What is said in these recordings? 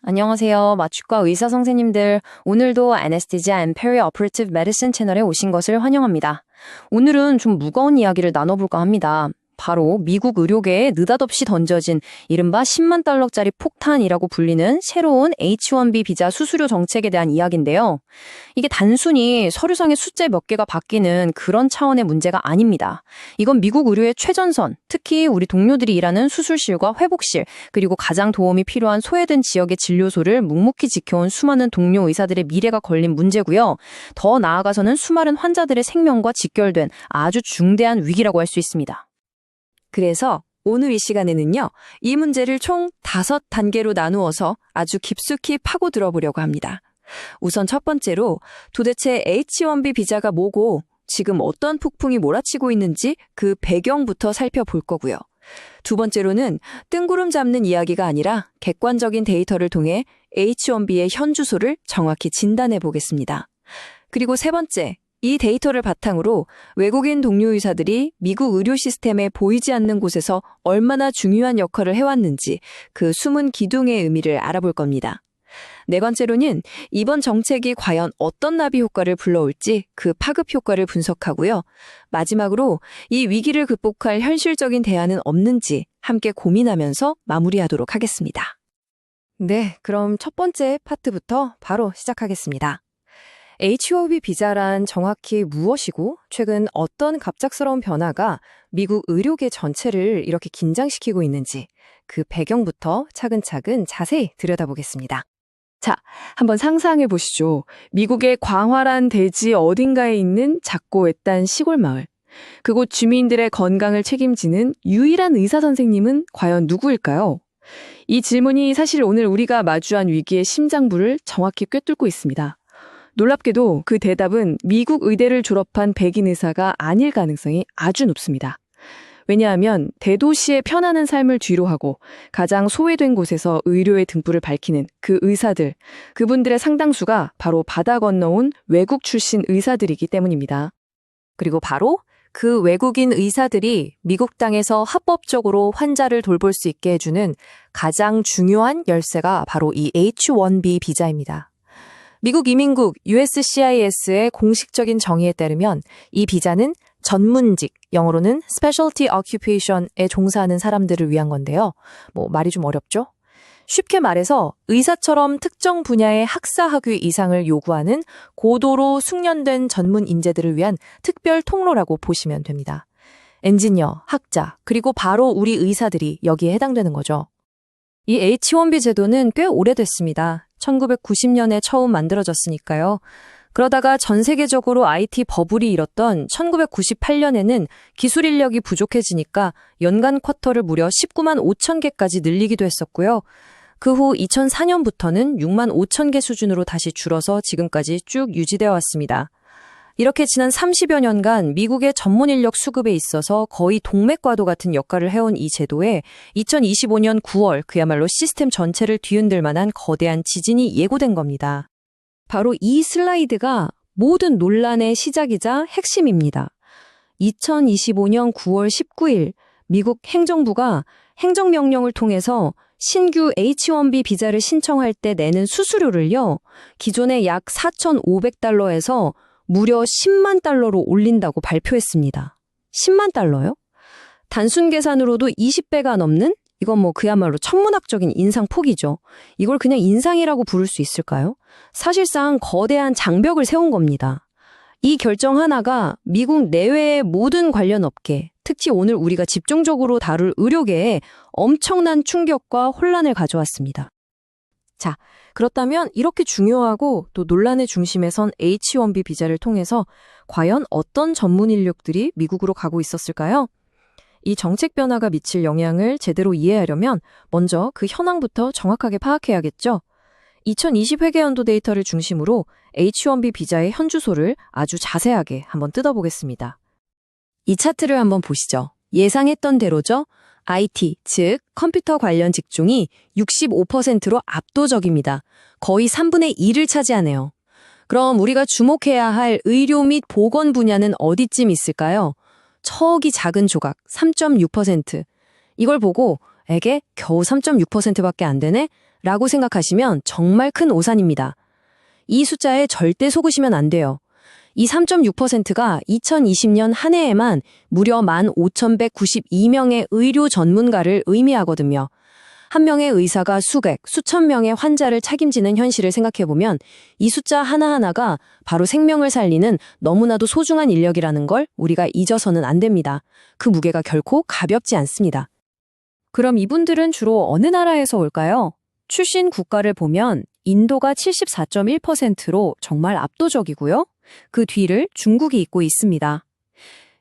안녕하세요. 마취과 의사 선생님들. 오늘도 Anesthesia and Perioperative Medicine 채널에 오신 것을 환영합니다. 오늘은 좀 무거운 이야기를 나눠볼까 합니다. 바로 미국 의료계에 느닷없이 던져진 이른바 10만 달러짜리 폭탄이라고 불리는 새로운 H-1B 비자 수수료 정책에 대한 이야기인데요. 이게 단순히 서류상의 숫자 몇 개가 바뀌는 그런 차원의 문제가 아닙니다. 이건 미국 의료의 최전선, 특히 우리 동료들이 일하는 수술실과 회복실, 그리고 가장 도움이 필요한 소외된 지역의 진료소를 묵묵히 지켜온 수많은 동료 의사들의 미래가 걸린 문제고요. 더 나아가서는 수많은 환자들의 생명과 직결된 아주 중대한 위기라고 할 수 있습니다. 그래서 오늘 이 시간에는요, 이 문제를 총 5단계로 나누어서 아주 깊숙이 파고 들어보려고 합니다. 우선 첫 번째로 도대체 H-1B 비자가 뭐고 지금 어떤 폭풍이 몰아치고 있는지 그 배경부터 살펴볼 거고요. 두 번째로는 뜬구름 잡는 이야기가 아니라 객관적인 데이터를 통해 H-1B의 현 주소를 정확히 진단해 보겠습니다. 그리고 세 번째, 이 데이터를 바탕으로 외국인 동료 의사들이 미국 의료 시스템에 보이지 않는 곳에서 얼마나 중요한 역할을 해왔는지 그 숨은 기둥의 의미를 알아볼 겁니다. 네 번째로는 이번 정책이 과연 어떤 나비 효과를 불러올지 그 파급 효과를 분석하고요. 마지막으로 이 위기를 극복할 현실적인 대안은 없는지 함께 고민하면서 마무리하도록 하겠습니다. 네, 그럼 첫 번째 파트부터 바로 시작하겠습니다. H-1B 비자란 정확히 무엇이고 최근 어떤 갑작스러운 변화가 미국 의료계 전체를 이렇게 긴장시키고 있는지 그 배경부터 차근차근 자세히 들여다보겠습니다. 자, 한번 상상해 보시죠. 미국의 광활한 대지 어딘가에 있는 작고 외딴 시골 마을. 그곳 주민들의 건강을 책임지는 유일한 의사 선생님은 과연 누구일까요? 이 질문이 사실 오늘 우리가 마주한 위기의 심장부를 정확히 꿰뚫고 있습니다. 놀랍게도 그 대답은 미국 의대를 졸업한 백인 의사가 아닐 가능성이 아주 높습니다. 왜냐하면 대도시의 편안한 삶을 뒤로하고 가장 소외된 곳에서 의료의 등불을 밝히는 그 의사들, 그분들의 상당수가 바로 바다 건너온 외국 출신 의사들이기 때문입니다. 그리고 바로 그 외국인 의사들이 미국 땅에서 합법적으로 환자를 돌볼 수 있게 해주는 가장 중요한 열쇠가 바로 이 H-1B 비자입니다. 미국 이민국 USCIS의 공식적인 정의에 따르면 이 비자는 전문직, 영어로는 Specialty Occupation에 종사하는 사람들을 위한 건데요. 말이 좀 어렵죠? 쉽게 말해서 의사처럼 특정 분야의 학사 학위 이상을 요구하는 고도로 숙련된 전문 인재들을 위한 특별 통로라고 보시면 됩니다. 엔지니어, 학자, 그리고 바로 우리 의사들이 여기에 해당되는 거죠. 이 H-1B 제도는 꽤 오래됐습니다. 1990년에 처음 만들어졌으니까요. 그러다가 전 세계적으로 IT 버블이 일었던 1998년에는 기술 인력이 부족해지니까 연간 쿼터를 무려 19만 5천 개까지 늘리기도 했었고요. 그 후 2004년부터는 6만 5천 개 수준으로 다시 줄어서 지금까지 쭉 유지되어 왔습니다. 이렇게 지난 30여 년간 미국의 전문 인력 수급에 있어서 거의 동맥과도 같은 역할을 해온 이 제도에 2025년 9월 그야말로 시스템 전체를 뒤흔들 만한 거대한 지진이 예고된 겁니다. 바로 이 슬라이드가 모든 논란의 시작이자 핵심입니다. 2025년 9월 19일 미국 행정부가 행정명령을 통해서 신규 H-1B 비자를 신청할 때 내는 수수료를요, 기존의 약 4,500달러에서 무려 10만 달러로 올린다고 발표했습니다. 10만 달러요? 단순 계산으로도 20배가 넘는? 이건 그야말로 천문학적인 인상폭이죠. 이걸 그냥 인상이라고 부를 수 있을까요? 사실상 거대한 장벽을 세운 겁니다. 이 결정 하나가 미국 내외의 모든 관련 업계, 특히 오늘 우리가 집중적으로 다룰 의료계에 엄청난 충격과 혼란을 가져왔습니다. 자, 그렇다면 이렇게 중요하고 또 논란의 중심에 선 H-1B 비자를 통해서 과연 어떤 전문 인력들이 미국으로 가고 있었을까요? 이 정책 변화가 미칠 영향을 제대로 이해하려면 먼저 그 현황부터 정확하게 파악해야겠죠. 2020 회계연도 데이터를 중심으로 H-1B 비자의 현 주소를 아주 자세하게 한번 뜯어보겠습니다. 이 차트를 한번 보시죠. 예상했던 대로죠. IT, 즉 컴퓨터 관련 직종이 65%로 압도적입니다. 거의 3분의 2를 차지하네요. 그럼 우리가 주목해야 할 의료 및 보건 분야는 어디쯤 있을까요? 척이 작은 조각 3.6%. 이걸 보고 에게 겨우 3.6%밖에 안 되네? 라고 생각하시면 정말 큰 오산입니다. 이 숫자에 절대 속으시면 안 돼요. 이 3.6%가 2020년 한 해에만 무려 15,192명의 의료 전문가를 의미하거든요. 한 명의 의사가 수백, 수천 명의 환자를 책임지는 현실을 생각해보면 이 숫자 하나하나가 바로 생명을 살리는 너무나도 소중한 인력이라는 걸 우리가 잊어서는 안 됩니다. 그 무게가 결코 가볍지 않습니다. 그럼 이분들은 주로 어느 나라에서 올까요? 출신 국가를 보면 인도가 74.1%로 정말 압도적이고요. 그 뒤를 중국이 잇고 있습니다.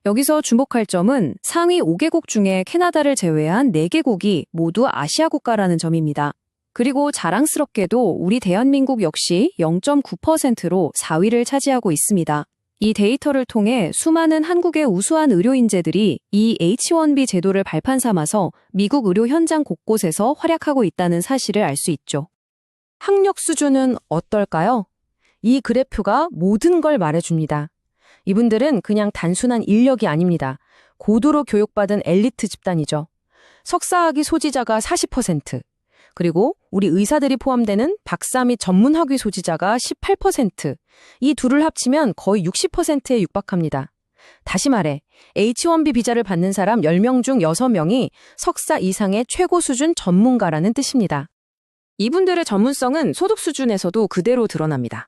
여기서 주목할 점은 상위 5개국 중에 캐나다를 제외한 4개국이 모두 아시아 국가라는 점입니다. 그리고 자랑스럽게도 우리 대한민국 역시 0.9%로 4위를 차지하고 있습니다. 이 데이터를 통해 수많은 한국의 우수한 의료 인재들이 이 H1B 제도를 발판 삼아서 미국 의료 현장 곳곳에서 활약하고 있다는 사실을 알 수 있죠. 학력 수준은 어떨까요? 이 그래프가 모든 걸 말해줍니다. 이분들은 그냥 단순한 인력이 아닙니다. 고도로 교육받은 엘리트 집단이죠. 석사학위 소지자가 40%, 그리고 우리 의사들이 포함되는 박사 및 전문학위 소지자가 18%, 이 둘을 합치면 거의 60%에 육박합니다. 다시 말해 H1B 비자를 받는 사람 10명 중 6명이 석사 이상의 최고 수준 전문가라는 뜻입니다. 이분들의 전문성은 소득 수준에서도 그대로 드러납니다.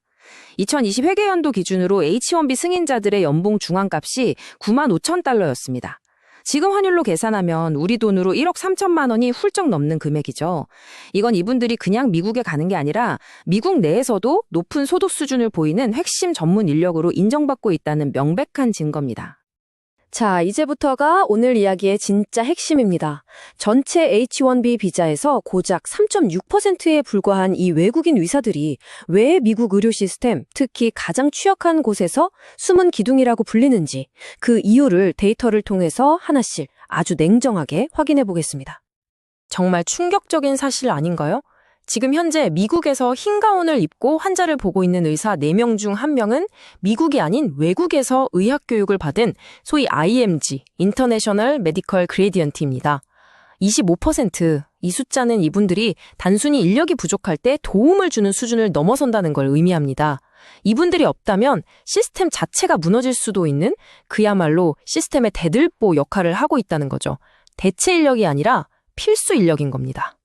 2020 회계연도 기준으로 H1B 승인자들의 연봉 중앙값이 95,000달러였습니다. 지금 환율로 계산하면 우리 돈으로 1억 3천만 원이 훌쩍 넘는 금액이죠. 이건 이분들이 그냥 미국에 가는 게 아니라 미국 내에서도 높은 소득 수준을 보이는 핵심 전문 인력으로 인정받고 있다는 명백한 증거입니다. 자, 이제부터가 오늘 이야기의 진짜 핵심입니다. 전체 H1B 비자에서 고작 3.6%에 불과한 이 외국인 의사들이 왜 미국 의료 시스템, 특히 가장 취약한 곳에서 숨은 기둥이라고 불리는지 그 이유를 데이터를 통해서 하나씩 아주 냉정하게 확인해 보겠습니다. 정말 충격적인 사실 아닌가요? 지금 현재 미국에서 흰 가운을 입고 환자를 보고 있는 의사 4명 중 1명은 미국이 아닌 외국에서 의학 교육을 받은 소위 IMG, International Medical Gradient입니다. 25%, 이 숫자는 이분들이 단순히 인력이 부족할 때 도움을 주는 수준을 넘어선다는 걸 의미합니다. 이분들이 없다면 시스템 자체가 무너질 수도 있는 그야말로 시스템의 대들보 역할을 하고 있다는 거죠. 대체 인력이 아니라 필수 인력인 겁니다.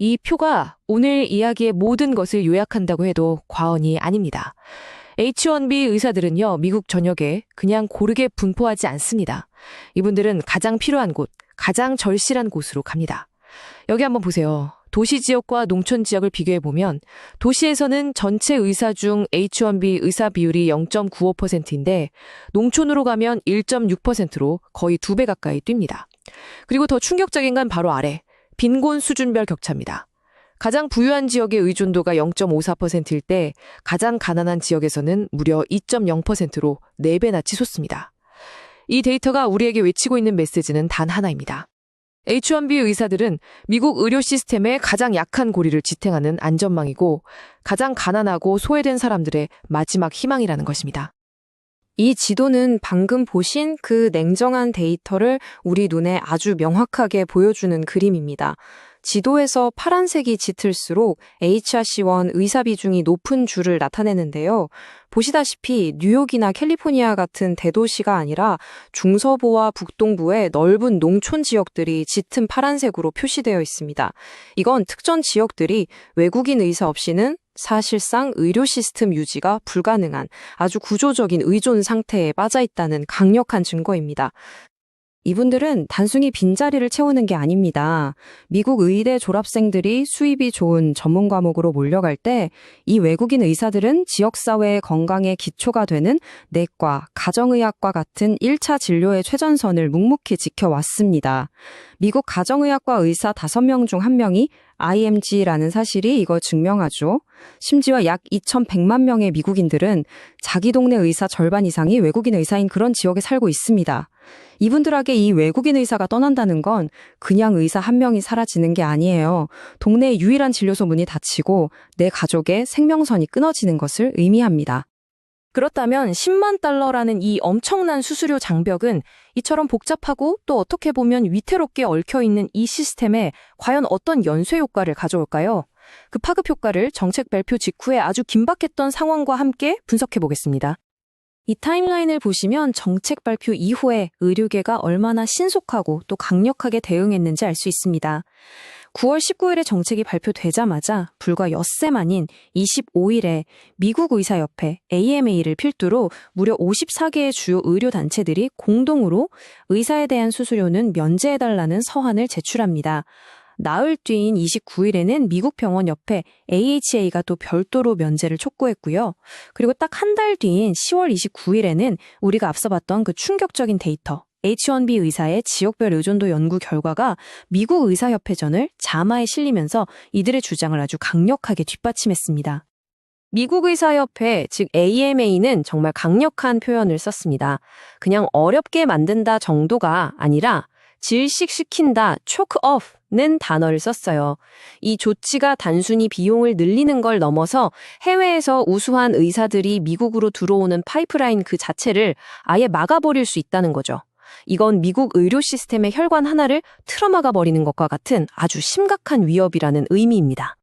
이 표가 오늘 이야기의 모든 것을 요약한다고 해도 과언이 아닙니다. H1B 의사들은요, 미국 전역에 그냥 고르게 분포하지 않습니다. 이분들은 가장 필요한 곳, 가장 절실한 곳으로 갑니다. 여기 한번 보세요. 도시 지역과 농촌 지역을 비교해보면 도시에서는 전체 의사 중 H1B 의사 비율이 0.95%인데 농촌으로 가면 1.6%로 거의 2배 가까이 뜁니다. 그리고 더 충격적인 건 바로 아래. 빈곤 수준별 격차입니다. 가장 부유한 지역의 의존도가 0.54%일 때 가장 가난한 지역에서는 무려 2.0%로 4배나 치솟습니다. 이 데이터가 우리에게 외치고 있는 메시지는 단 하나입니다. H1B 의사들은 미국 의료 시스템의 가장 약한 고리를 지탱하는 안전망이고 가장 가난하고 소외된 사람들의 마지막 희망이라는 것입니다. 이 지도는 방금 보신 그 냉정한 데이터를 우리 눈에 아주 명확하게 보여주는 그림입니다. 지도에서 파란색이 짙을수록 HRC1 의사 비중이 높은 줄을 나타내는데요. 보시다시피 뉴욕이나 캘리포니아 같은 대도시가 아니라 중서부와 북동부의 넓은 농촌 지역들이 짙은 파란색으로 표시되어 있습니다. 이건 특정 지역들이 외국인 의사 없이는 사실상 의료 시스템 유지가 불가능한 아주 구조적인 의존 상태에 빠져 있다는 강력한 증거입니다. 이분들은 단순히 빈자리를 채우는 게 아닙니다. 미국 의대 졸업생들이 수입이 좋은 전문 과목으로 몰려갈 때 이 외국인 의사들은 지역사회의 건강의 기초가 되는 내과, 가정의학과 같은 1차 진료의 최전선을 묵묵히 지켜왔습니다. 미국 가정의학과 의사 5명 중 1명이 IMG라는 사실이 이걸 증명하죠. 심지어 약 2,100만 명의 미국인들은 자기 동네 의사 절반 이상이 외국인 의사인 그런 지역에 살고 있습니다. 이분들에게 이 외국인 의사가 떠난다는 건 그냥 의사 한 명이 사라지는 게 아니에요. 동네의 유일한 진료소 문이 닫히고 내 가족의 생명선이 끊어지는 것을 의미합니다. 그렇다면 10만 달러라는 이 엄청난 수수료 장벽은 이처럼 복잡하고 또 어떻게 보면 위태롭게 얽혀있는 이 시스템에 과연 어떤 연쇄 효과를 가져올까요? 그 파급 효과를 정책 발표 직후에 아주 긴박했던 상황과 함께 분석해 보겠습니다. 이 타임라인을 보시면 정책 발표 이후에 의료계가 얼마나 신속하고 또 강력하게 대응했는지 알 수 있습니다. 9월 19일에 정책이 발표되자마자 불과 엿새 만인 25일에 미국 의사협회 AMA를 필두로 무려 54개의 주요 의료단체들이 공동으로 의사에 대한 수수료는 면제해달라는 서한을 제출합니다. 나흘 뒤인 29일에는 미국 병원협회 AHA가 또 별도로 면제를 촉구했고요. 그리고 딱 한 달 뒤인 10월 29일에는 우리가 앞서 봤던 그 충격적인 데이터, H1B 의사의 지역별 의존도 연구 결과가 미국 의사협회전을 자마에 실리면서 이들의 주장을 아주 강력하게 뒷받침했습니다. 미국 의사협회, 즉 AMA는 정말 강력한 표현을 썼습니다. 그냥 어렵게 만든다 정도가 아니라 질식시킨다, choke off는 단어를 썼어요. 이 조치가 단순히 비용을 늘리는 걸 넘어서 해외에서 우수한 의사들이 미국으로 들어오는 파이프라인 그 자체를 아예 막아버릴 수 있다는 거죠. 이건 미국 의료 시스템의 혈관 하나를 틀어막아 버리는 것과 같은 아주 심각한 위협이라는 의미입니다.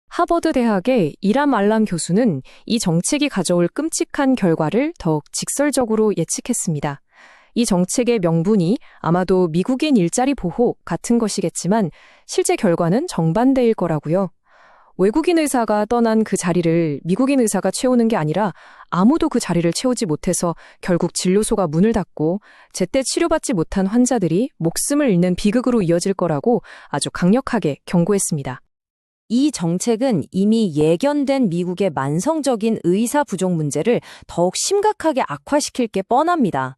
하버드 대학의 이람 알람 교수는 이 정책이 가져올 끔찍한 결과를 더욱 직설적으로 예측했습니다. 이 정책의 명분이 아마도 미국인 일자리 보호 같은 것이겠지만 실제 결과는 정반대일 거라고요. 외국인 의사가 떠난 그 자리를 미국인 의사가 채우는 게 아니라 아무도 그 자리를 채우지 못해서 결국 진료소가 문을 닫고 제때 치료받지 못한 환자들이 목숨을 잃는 비극으로 이어질 거라고 아주 강력하게 경고했습니다. 이 정책은 이미 예견된 미국의 만성적인 의사 부족 문제를 더욱 심각하게 악화시킬 게 뻔합니다.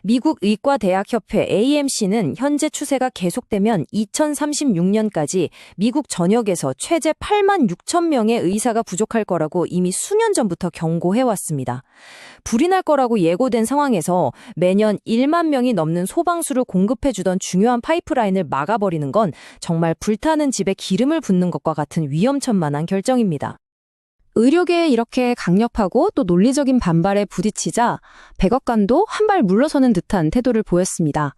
미국 의과대학협회 AMC는 현재 추세가 계속되면 2036년까지 미국 전역에서 최대 8만 6천 명의 의사가 부족할 거라고 이미 수년 전부터 경고해왔습니다. 불이 날 거라고 예고된 상황에서 매년 1만 명이 넘는 소방수를 공급해주던 중요한 파이프라인을 막아버리는 건 정말 불타는 집에 기름을 붓는 것과 같은 위험천만한 결정입니다. 의료계에 이렇게 강력하고 또 논리적인 반발에 부딪히자 백악관도 한 발 물러서는 듯한 태도를 보였습니다.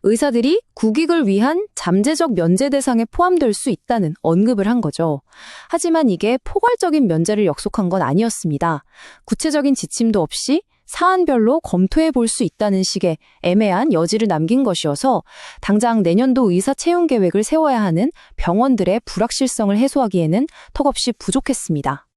의사들이 국익을 위한 잠재적 면제 대상에 포함될 수 있다는 언급을 한 거죠. 하지만 이게 포괄적인 면제를 약속한 건 아니었습니다. 구체적인 지침도 없이 사안별로 검토해 볼 수 있다는 식의 애매한 여지를 남긴 것이어서 당장 내년도 의사 채용 계획을 세워야 하는 병원들의 불확실성을 해소하기에는 턱없이 부족했습니다.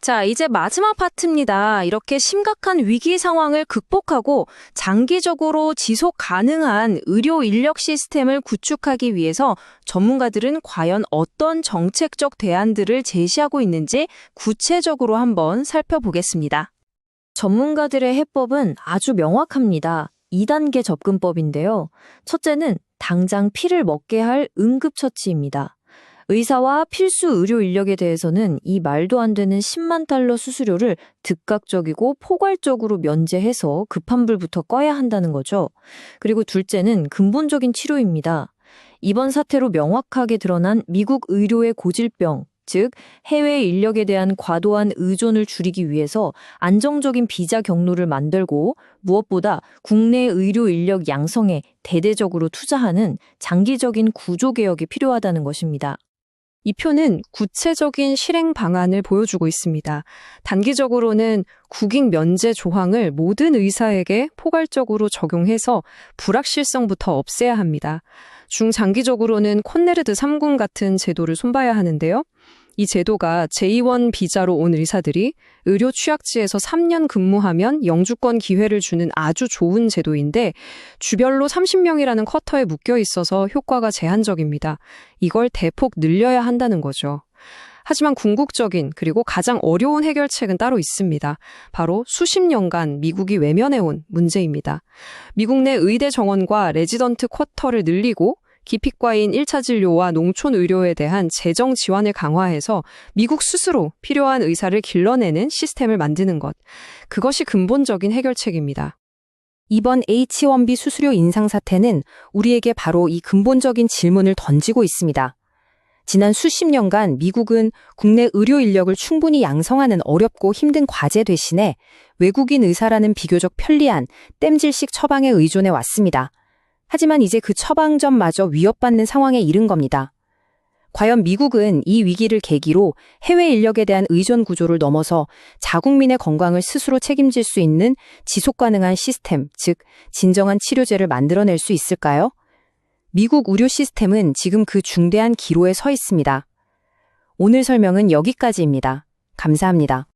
자, 이제 마지막 파트입니다. 이렇게 심각한 위기 상황을 극복하고 장기적으로 지속 가능한 의료 인력 시스템을 구축하기 위해서 전문가들은 과연 어떤 정책적 대안들을 제시하고 있는지 구체적으로 한번 살펴보겠습니다. 전문가들의 해법은 아주 명확합니다. 2단계 접근법인데요. 첫째는 당장 피를 먹게 할 응급처치입니다. 의사와 필수 의료 인력에 대해서는 이 말도 안 되는 10만 달러 수수료를 즉각적이고 포괄적으로 면제해서 급한 불부터 꺼야 한다는 거죠. 그리고 둘째는 근본적인 치료입니다. 이번 사태로 명확하게 드러난 미국 의료의 고질병, 즉 해외 인력에 대한 과도한 의존을 줄이기 위해서 안정적인 비자 경로를 만들고 무엇보다 국내 의료 인력 양성에 대대적으로 투자하는 장기적인 구조 개혁이 필요하다는 것입니다. 이 표는 구체적인 실행 방안을 보여주고 있습니다. 단기적으로는 국익 면제 조항을 모든 의사에게 포괄적으로 적용해서 불확실성부터 없애야 합니다. 중장기적으로는 콘네르드 3군 같은 제도를 손봐야 하는데요. 이 제도가 제2원 비자로 온 의사들이 의료 취약지에서 3년 근무하면 영주권 기회를 주는 아주 좋은 제도인데 주별로 30명이라는 쿼터에 묶여 있어서 효과가 제한적입니다. 이걸 대폭 늘려야 한다는 거죠. 하지만 궁극적인 그리고 가장 어려운 해결책은 따로 있습니다. 바로 수십 년간 미국이 외면해온 문제입니다. 미국 내 의대 정원과 레지던트 쿼터를 늘리고 기피과인 1차 진료와 농촌 의료에 대한 재정 지원을 강화해서 미국 스스로 필요한 의사를 길러내는 시스템을 만드는 것. 그것이 근본적인 해결책입니다. 이번 H1B 수수료 인상 사태는 우리에게 바로 이 근본적인 질문을 던지고 있습니다. 지난 수십 년간 미국은 국내 의료 인력을 충분히 양성하는 어렵고 힘든 과제 대신에 외국인 의사라는 비교적 편리한 땜질식 처방에 의존해 왔습니다. 하지만 이제 그 처방전마저 위협받는 상황에 이른 겁니다. 과연 미국은 이 위기를 계기로 해외 인력에 대한 의존 구조를 넘어서 자국민의 건강을 스스로 책임질 수 있는 지속 가능한 시스템, 즉 진정한 치료제를 만들어낼 수 있을까요? 미국 의료 시스템은 지금 그 중대한 기로에 서 있습니다. 오늘 설명은 여기까지입니다. 감사합니다.